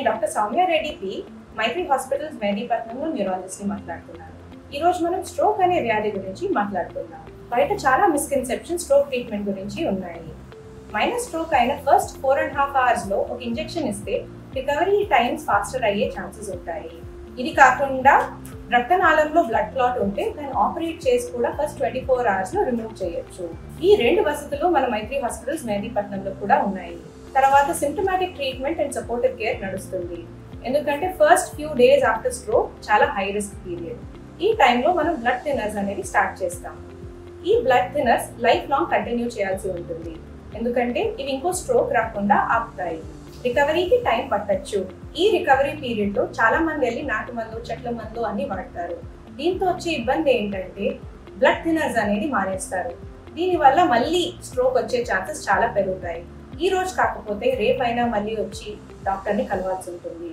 నేను doctor Soumya Reddy P మైత్రి hospitals మెహదీపట్నంలో neurologist ని మాట్లాడుతున్నాను. ఈ రోజు మనం స్ట్రోక్ అనే వ్యాధి గురించి మాట్లాడుకుందాం. బయట చాలా మిస్కన్సెప్షన్ స్ట్రోక్ ట్రీట్మెంట్ గురించి ఉన్నాయి. మైనర్ స్ట్రోక్ అయిన ఫస్ట్ 4.5 hours లో ఒక ఇంజెక్షన్ ఇస్తే రికవరీ టైమ్స్ ఫాస్టర్ అయ్యే ఛాన్సెస్ ఉంటాయి. ఇది కాకుండా రక్తనాళంలో బ్లడ్ క్లాట్ ఉంటే దాన్ని ఆపరేట్ చేసి కూడా ఫస్ట్ 24 hours లో రిమూవ్ చేయొచ్చు. ఈ రెండు వసతులు మన మైత్రి హాస్పిటల్స్ మెహదీపట్నంలో కూడా ఉన్నాయి. తర్వాత symptomatic treatment and supportive care నడుస్తుంది. ఎందుకంటే first few days after stroke చాలా హై రిస్క్ పీరియడ్. ఈ టైంలో మనం బ్లడ్ థిన్నర్స్ అనేది స్టార్ట్ చేస్తాం. ఈ blood thinners life long continue చేయాల్సి ఉంటుంది. ఎందుకంటే ఇవి ఇంకో స్ట్రోక్ రాకుండా ఆపుతాయి. రికవరీకి టైం పట్టచ్చు. ఈ రికవరీ పీరియడ్ లో చాలా మంది వెళ్ళి నాటు మందు, చెట్ల మందు అన్ని వాడతారు. దీంతో వచ్చే ఇబ్బంది ఏంటంటే బ్లడ్ థిన్నర్స్ అనేది మానేస్తారు. దీనివల్ల మళ్ళీ స్ట్రోక్ వచ్చే ఛాన్సెస్ చాలా పెరుగుతాయి. ఈ రోజు కాకపోతే రేపైనా మళ్ళీ వచ్చి డాక్టర్ని కలవాల్సి ఉంటుంది.